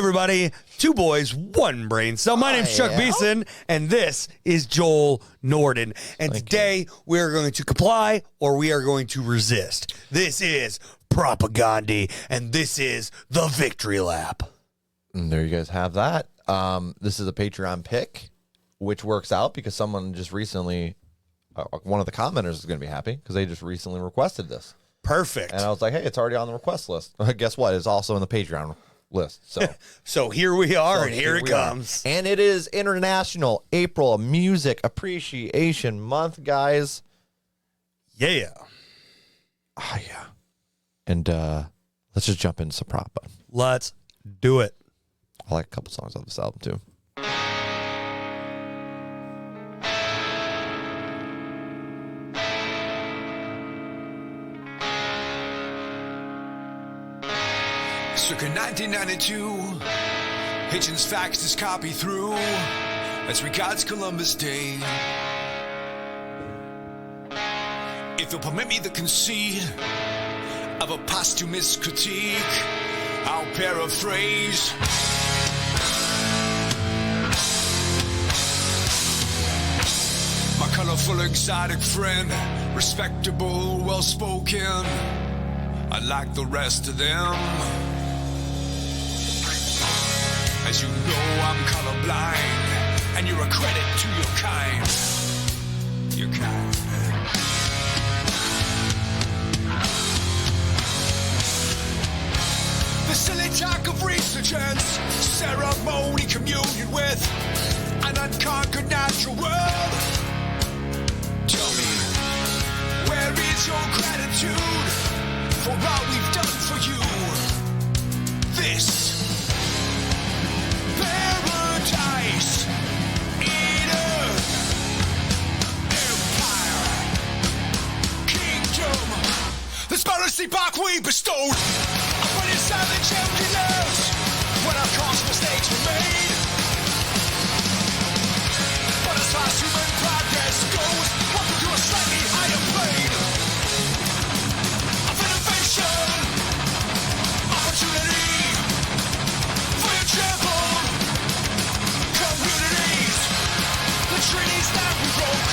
Everybody, two boys, one brain cell. My name's Chuck Beeson, and this is Joel Norden. And today we are going to comply or we are going to resist. This is Propagandhi, and this is the Victory Lap. And there you guys have that. This is a Patreon pick, which works out because someone just recently, one of the commenters is going to be happy because they just recently requested this. Perfect. And I was like, hey, it's already on the request list. Guess what? It's also in the Patreon list. So here we are, and here it comes. And it is International April Music Appreciation Month, guys. Yeah. Yeah. And let's just jump into some prop. Let's do it. I like a couple songs on this album, too. Circa 1992, Hitchens faxed his copy through as regards Columbus Day. If you'll permit me the conceit of a posthumous critique, I'll paraphrase. My colorful, exotic friend, respectable, well-spoken, unlike the rest of them. As you know, I'm colorblind, and you're a credit to your kind. Your kind. The silly talk of resurgence, ceremony communion with an unconquered natural world. Tell me, where is your gratitude for all we've done for you? This paradise in earth, empire, kingdom, the spiracy bark we bestowed upon your savage emptiness when our cause mistakes were made. But as far as human progress goes, welcome to a slightly higher plane of innovation, opportunity for your trampled communities, the treaties that we broke,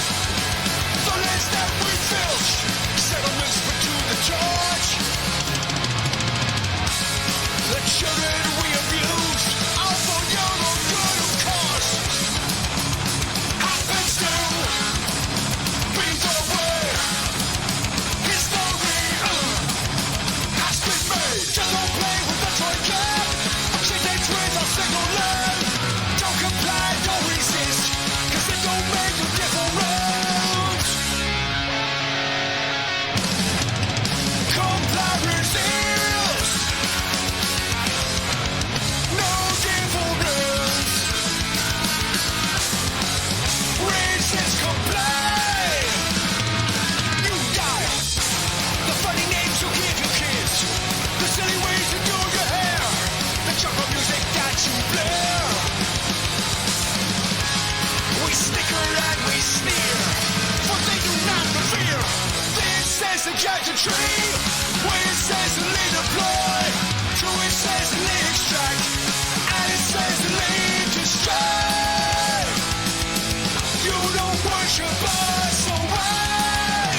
the lands that we filched, settlements put to the torch, the children we abused, all for your own good, of course. Happens to be the way history has been made. Just don't play with the toy cat. Oxydates with our single leg. Don't comply, don't resist, cause it don't make a difference. Comply, resist. No difference. Resist, comply. You got it. The funny names you give your kids, the silly ways you do your hair, the jungle music that you blare. We snicker and we sneer, for they do not revere. This says the judge a tree, where it says the lead deploy, to it says the lead extract, and it says the lead destroy. You don't worship us, so why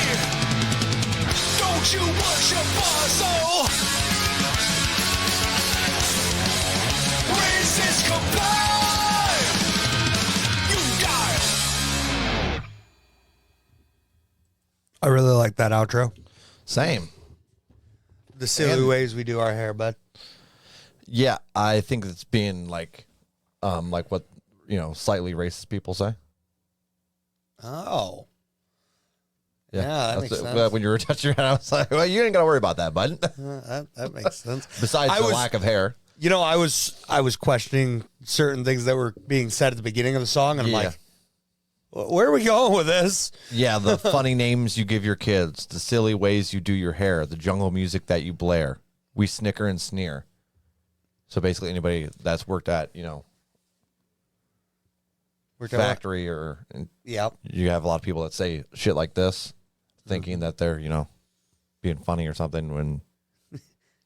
don't you worship us, oh? Resist, comply. You got it. I really like that outro. Same. The silly ways we do our hair, bud. Yeah, I think it's being like what, slightly racist people say. Oh. Yeah, that makes sense. When you were touching your head, I was like, well, you ain't got to worry about that, bud. That makes sense. Besides the lack of hair. You know, I was questioning certain things that were being said at the beginning of the song, and I'm like, where are we going with this? Yeah, the funny names you give your kids, the silly ways you do your hair, the jungle music that you blare. We snicker and sneer. So basically anybody that's worked at, factory or you have a lot of people that say shit like this, thinking that they're, being funny or something when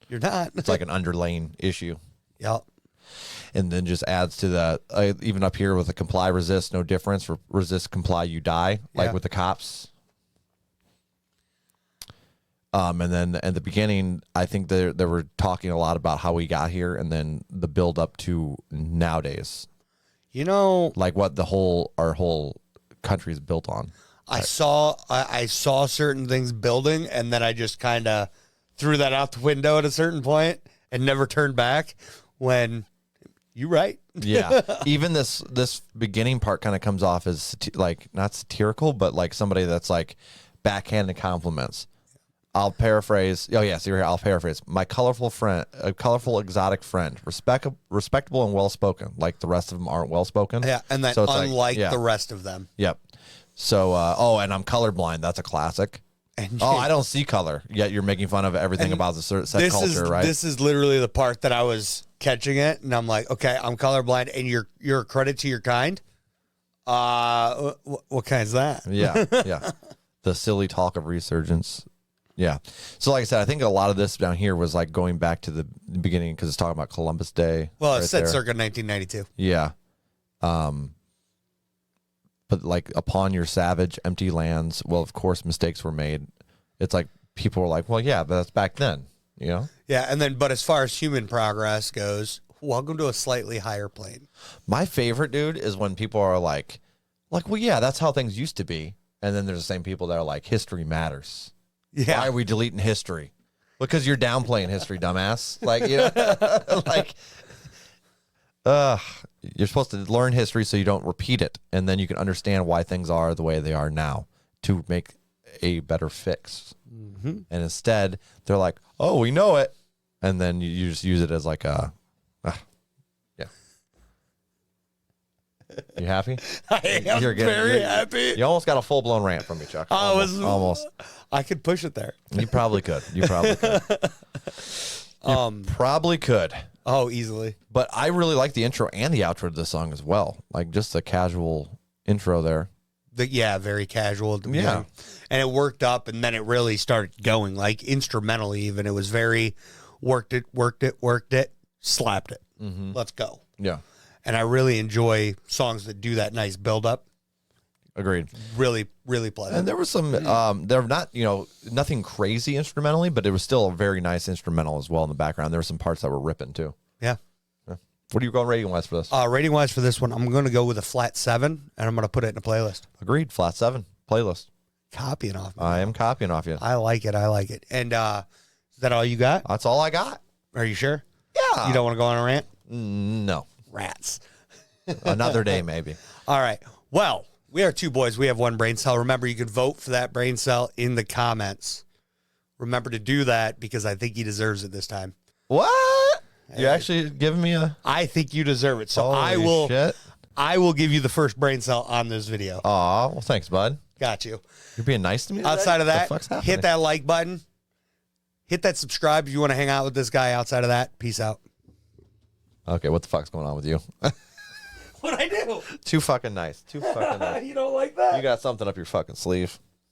you're not. It's like an underlying issue. Yep. And then just adds to the, even up here with the comply, resist, no difference. Resist, comply, you die, like with the cops. And then at the beginning, I think they were talking a lot about how we got here and then the build up to nowadays. You know, like what our whole country is built on. I saw certain things building, and then I just kind of threw that out the window at a certain point and never turned back. When you're right, yeah. Even this beginning part kind of comes off as like not satirical, but like somebody that's like backhanded compliments. I'll paraphrase. Oh yeah, so I'll paraphrase. My colorful friend, a colorful exotic friend, respectable and well spoken. Like the rest of them aren't well spoken. Yeah, and that so it's unlike the rest of them. Yep. So and I'm colorblind. That's a classic. And I don't see color. Yet you're making fun of everything about the set culture, right? This is literally the part that I was catching it, and I'm like, okay, I'm colorblind, and you're a credit to your kind. What kind's that? Yeah, yeah. The silly talk of resurgence. Yeah. So like I said, I think a lot of this down here was like going back to the beginning because it's talking about Columbus Day. Well, it said circa 1992. Yeah. But like upon your savage empty lands, well, of course, mistakes were made. It's like people were like, well, yeah, but that's back then, you know? Yeah. And then, but as far as human progress goes, welcome to a slightly higher plane. My favorite, dude, is when people are like, well, yeah, that's how things used to be. And then there's the same people that are like, history matters. Yeah. Why are we deleting history? Because you're downplaying history, dumbass. Like, you know, like, you're supposed to learn history so you don't repeat it. And then you can understand why things are the way they are now to make a better fix. Mm-hmm. And instead, they're like, oh, we know it. And then you just use it as like a, yeah. You happy? I am very happy. You almost got a full-blown rant from me, Chuck. Almost. I could push it there. You probably could. Probably could. Oh, easily. But I really like the intro and the outro to the song as well. Like just a casual intro there. Very casual at the beginning. And it worked up, and then it really started going, like instrumentally even. It was very worked it, slapped it. Mm-hmm. Let's go. Yeah. And I really enjoy songs that do that nice build up. Agreed. Really, really pleasant. And there was some, they're not, nothing crazy instrumentally, but it was still a very nice instrumental as well in the background. There were some parts that were ripping too. Yeah. What are you going rating wise for this? Rating wise for this one, I'm going to go with a flat 7, and I'm going to put it in a playlist. Agreed. Flat 7 playlist. Copying off me. I am copying off you. I like it. And is that all you got? That's all I got. Are you sure? Yeah. You don't want to go on a rant? No. Rats. Another day, maybe. All right. Well, we are two boys. We have one brain cell. Remember, you can vote for that brain cell in the comments. Remember to do that because I think he deserves it this time. What? You actually giving me a... I think you deserve it. So Holy shit. I will give you the first brain cell on this video. Aw, well, thanks, bud. Got you. You're being nice to me today? Outside of that, What the fuck's happening? hit that like button. Hit that subscribe if you want to hang out with this guy. Outside of that, peace out. Okay, what the fuck's going on with you? What'd I do? Too fucking nice. You You don't like that? You got something up your fucking sleeve.